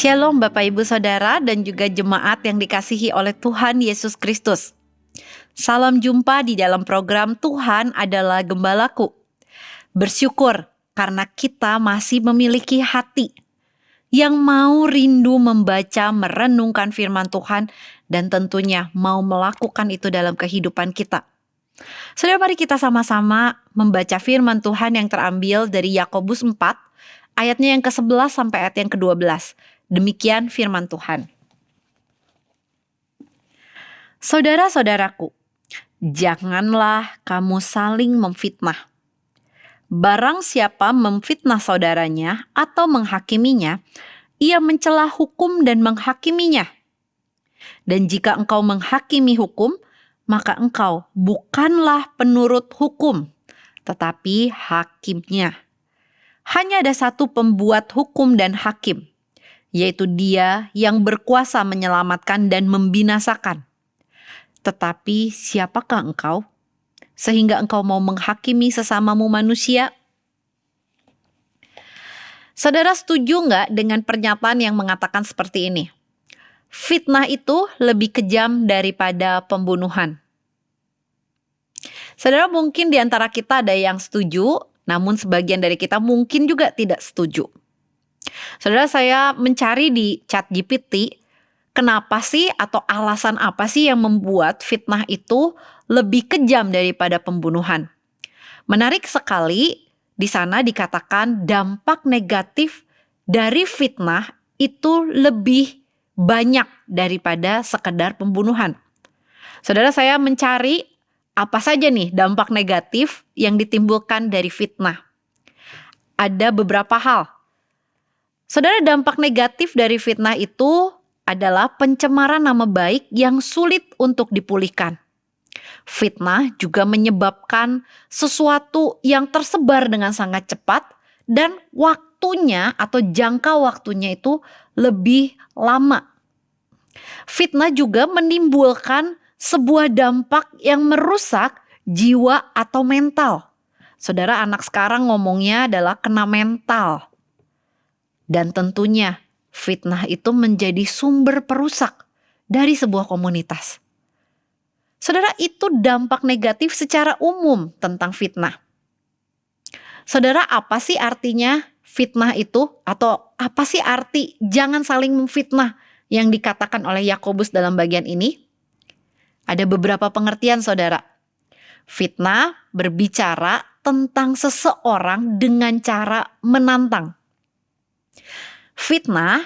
Shalom Bapak Ibu Saudara dan juga jemaat yang dikasihi oleh Tuhan Yesus Kristus. Salam jumpa di dalam program Tuhan adalah Gembalaku. Bersyukur karena kita masih memiliki hati yang mau rindu membaca, merenungkan firman Tuhan dan tentunya mau melakukan itu dalam kehidupan kita. Saudara, mari kita sama-sama membaca firman Tuhan yang terambil dari Yakobus 4 ayatnya yang ke-11 sampai ayat yang ke-12. Demikian firman Tuhan. Saudara-saudaraku, janganlah kamu saling memfitnah. Barang siapa memfitnah saudaranya atau menghakiminya, ia mencela hukum dan menghakiminya. Dan jika engkau menghakimi hukum, maka engkau bukanlah penurut hukum, tetapi hakimnya. Hanya ada satu pembuat hukum dan hakim, yaitu Dia yang berkuasa menyelamatkan dan membinasakan. Tetapi siapakah engkau, sehingga engkau mau menghakimi sesamamu manusia? Saudara, setuju nggak dengan pernyataan yang mengatakan seperti ini? Fitnah itu lebih kejam daripada pembunuhan. Saudara, mungkin di antara kita ada yang setuju, namun sebagian dari kita mungkin juga tidak setuju. Saudara, saya mencari di ChatGPT, kenapa sih atau alasan apa sih yang membuat fitnah itu lebih kejam daripada pembunuhan? Menarik sekali, di sana dikatakan dampak negatif dari fitnah itu lebih banyak daripada sekedar pembunuhan. Saudara, saya mencari apa saja nih dampak negatif yang ditimbulkan dari fitnah. Ada beberapa hal. Saudara, dampak negatif dari fitnah itu adalah pencemaran nama baik yang sulit untuk dipulihkan. Fitnah juga menyebabkan sesuatu yang tersebar dengan sangat cepat dan waktunya atau jangka waktunya itu lebih lama. Fitnah juga menimbulkan sebuah dampak yang merusak jiwa atau mental. Saudara, anak sekarang ngomongnya adalah kena mental. Dan tentunya fitnah itu menjadi sumber perusak dari sebuah komunitas. Saudara, itu dampak negatif secara umum tentang fitnah. Saudara, apa sih artinya fitnah itu? Atau apa sih arti jangan saling memfitnah yang dikatakan oleh Yakobus dalam bagian ini? Ada beberapa pengertian, saudara. Fitnah berbicara tentang seseorang dengan cara menantang. Fitnah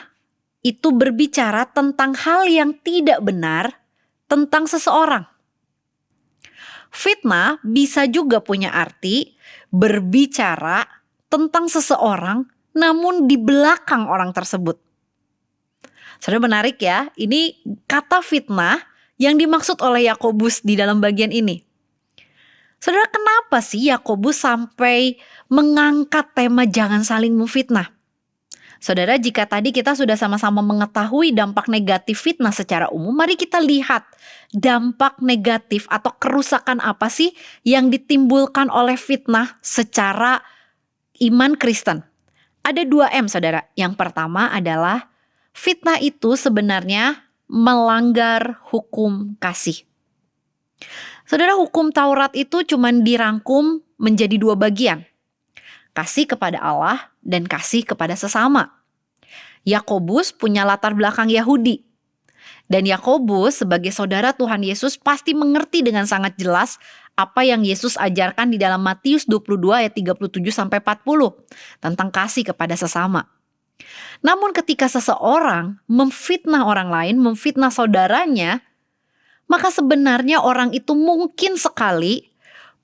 itu berbicara tentang hal yang tidak benar tentang seseorang. Fitnah bisa juga punya arti berbicara tentang seseorang namun di belakang orang tersebut. Saudara, menarik ya, ini kata fitnah yang dimaksud oleh Yakobus di dalam bagian ini. Saudara, kenapa sih Yakobus sampai mengangkat tema jangan saling memfitnah? Saudara, jika tadi kita sudah sama-sama mengetahui dampak negatif fitnah secara umum, mari kita lihat dampak negatif atau kerusakan apa sih yang ditimbulkan oleh fitnah secara iman Kristen. Ada 2M, saudara. Yang pertama adalah fitnah itu sebenarnya melanggar hukum kasih. Saudara, hukum Taurat itu cuma dirangkum menjadi 2 bagian. Kasih kepada Allah dan kasih kepada sesama. Yakobus punya latar belakang Yahudi. Dan Yakobus sebagai saudara Tuhan Yesus pasti mengerti dengan sangat jelas apa yang Yesus ajarkan di dalam Matius 22 ayat 37-40 tentang kasih kepada sesama. Namun ketika seseorang memfitnah orang lain, memfitnah saudaranya, maka sebenarnya orang itu mungkin sekali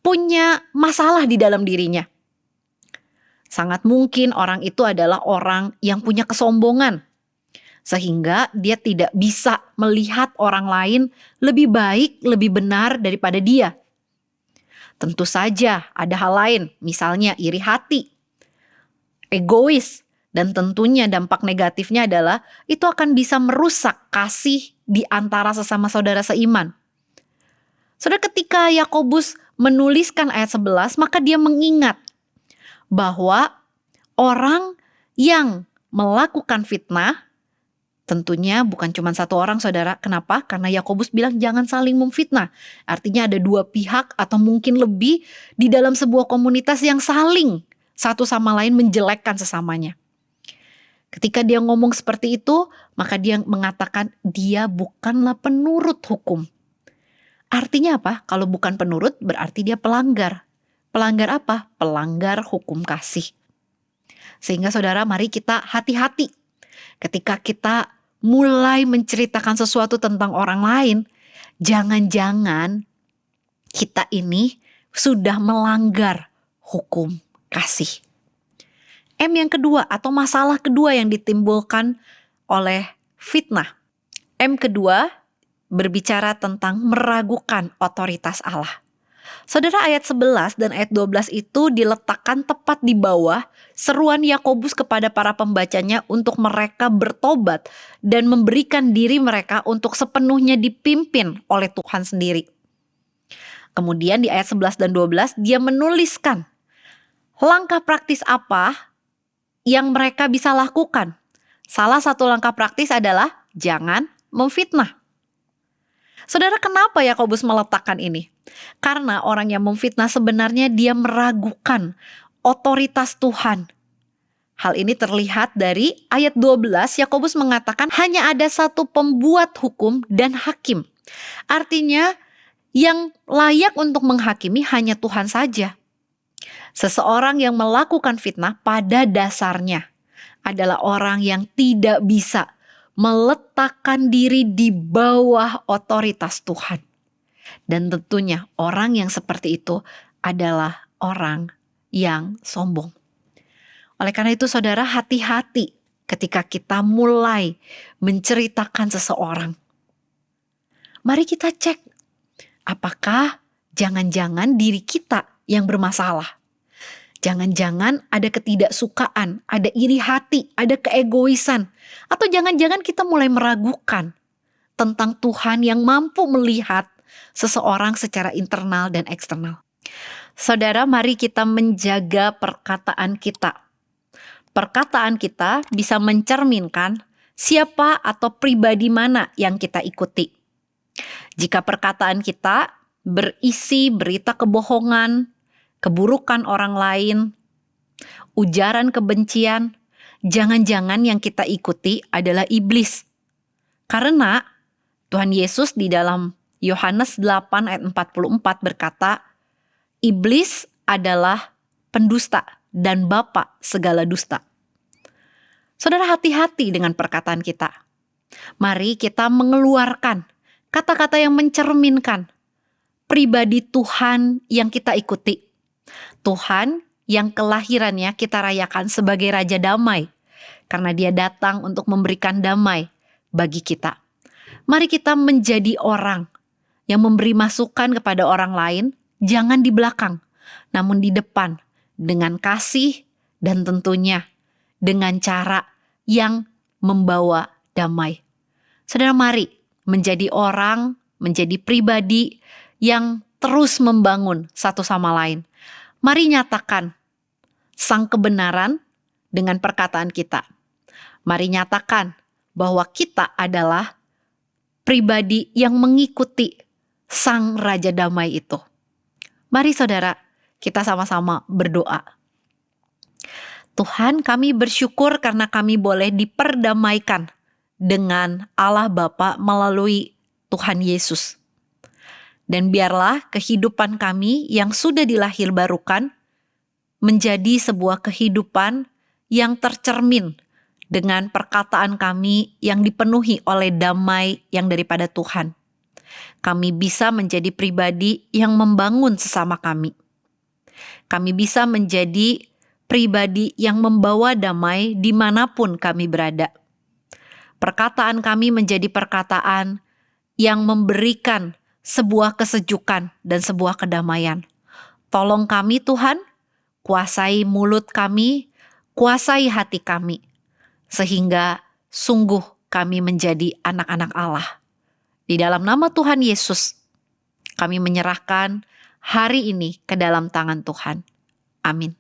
punya masalah di dalam dirinya. Sangat mungkin orang itu adalah orang yang punya kesombongan, sehingga dia tidak bisa melihat orang lain lebih baik, lebih benar daripada dia. Tentu saja ada hal lain, misalnya iri hati, egois, dan tentunya dampak negatifnya adalah itu akan bisa merusak kasih di antara sesama saudara seiman. Saudara, ketika Yakobus menuliskan ayat 11, maka dia mengingat bahwa orang yang melakukan fitnah Tentunya bukan cuma satu orang, saudara. Kenapa? Karena Yakobus bilang jangan saling memfitnah. Artinya ada dua pihak atau mungkin lebih di dalam sebuah komunitas yang saling satu sama lain menjelekkan sesamanya. Ketika dia ngomong seperti itu, maka dia mengatakan dia bukanlah penurut hukum. Artinya apa? Kalau bukan penurut berarti dia pelanggar. Pelanggar apa? Pelanggar hukum kasih. Sehingga saudara, mari kita hati-hati ketika kita mulai menceritakan sesuatu tentang orang lain. Jangan-jangan kita ini sudah melanggar hukum kasih. M yang kedua atau masalah kedua yang ditimbulkan oleh fitnah. M kedua berbicara tentang meragukan otoritas Allah. Saudara, ayat 11 dan ayat 12 itu diletakkan tepat di bawah seruan Yakobus kepada para pembacanya untuk mereka bertobat dan memberikan diri mereka untuk sepenuhnya dipimpin oleh Tuhan sendiri. Kemudian di ayat 11 dan 12 dia menuliskan langkah praktis apa yang mereka bisa lakukan. Salah satu langkah praktis adalah jangan memfitnah. Saudara, kenapa Yakobus meletakkan ini? Karena orang yang memfitnah sebenarnya dia meragukan otoritas Tuhan. Hal ini terlihat dari ayat 12, Yakobus mengatakan hanya ada satu pembuat hukum dan hakim. Artinya yang layak untuk menghakimi hanya Tuhan saja. Seseorang yang melakukan fitnah pada dasarnya adalah orang yang tidak bisa meletakkan diri di bawah otoritas Tuhan. Dan tentunya orang yang seperti itu adalah orang yang sombong. Oleh karena itu saudara, hati-hati ketika kita mulai menceritakan seseorang. Mari kita cek, apakah jangan-jangan diri kita yang bermasalah? Jangan-jangan ada ketidaksukaan, ada iri hati, ada keegoisan. Atau jangan-jangan kita mulai meragukan tentang Tuhan yang mampu melihat seseorang secara internal dan eksternal. Saudara, mari kita menjaga perkataan kita. Perkataan kita bisa mencerminkan siapa atau pribadi mana yang kita ikuti. Jika perkataan kita berisi berita kebohongan, keburukan orang lain, ujaran kebencian, jangan-jangan yang kita ikuti adalah iblis. Karena Tuhan Yesus di dalam Yohanes 8 ayat 44 berkata, iblis adalah pendusta dan bapa segala dusta. Saudara, hati-hati dengan perkataan kita. Mari kita mengeluarkan kata-kata yang mencerminkan pribadi Tuhan yang kita ikuti. Tuhan yang kelahirannya kita rayakan sebagai Raja Damai, karena dia datang untuk memberikan damai bagi kita. Mari kita menjadi orang yang memberi masukan kepada orang lain, jangan di belakang, namun di depan, dengan kasih dan tentunya dengan cara yang membawa damai. Saudara, mari menjadi orang, menjadi pribadi yang terus membangun satu sama lain. Mari nyatakan sang kebenaran dengan perkataan kita. Mari nyatakan bahwa kita adalah pribadi yang mengikuti sang Raja Damai itu. Mari saudara, kita sama-sama berdoa. Tuhan, kami bersyukur karena kami boleh diperdamaikan dengan Allah Bapa melalui Tuhan Yesus. Dan biarlah kehidupan kami yang sudah dilahirbarukan menjadi sebuah kehidupan yang tercermin dengan perkataan kami yang dipenuhi oleh damai yang daripada Tuhan. Kami bisa menjadi pribadi yang membangun sesama kami. Kami bisa menjadi pribadi yang membawa damai dimanapun kami berada. Perkataan kami menjadi perkataan yang memberikan sebuah kesejukan dan sebuah kedamaian. Tolong kami Tuhan, kuasai mulut kami, kuasai hati kami, sehingga sungguh kami menjadi anak-anak Allah. Di dalam nama Tuhan Yesus, kami menyerahkan hari ini ke dalam tangan Tuhan. Amin.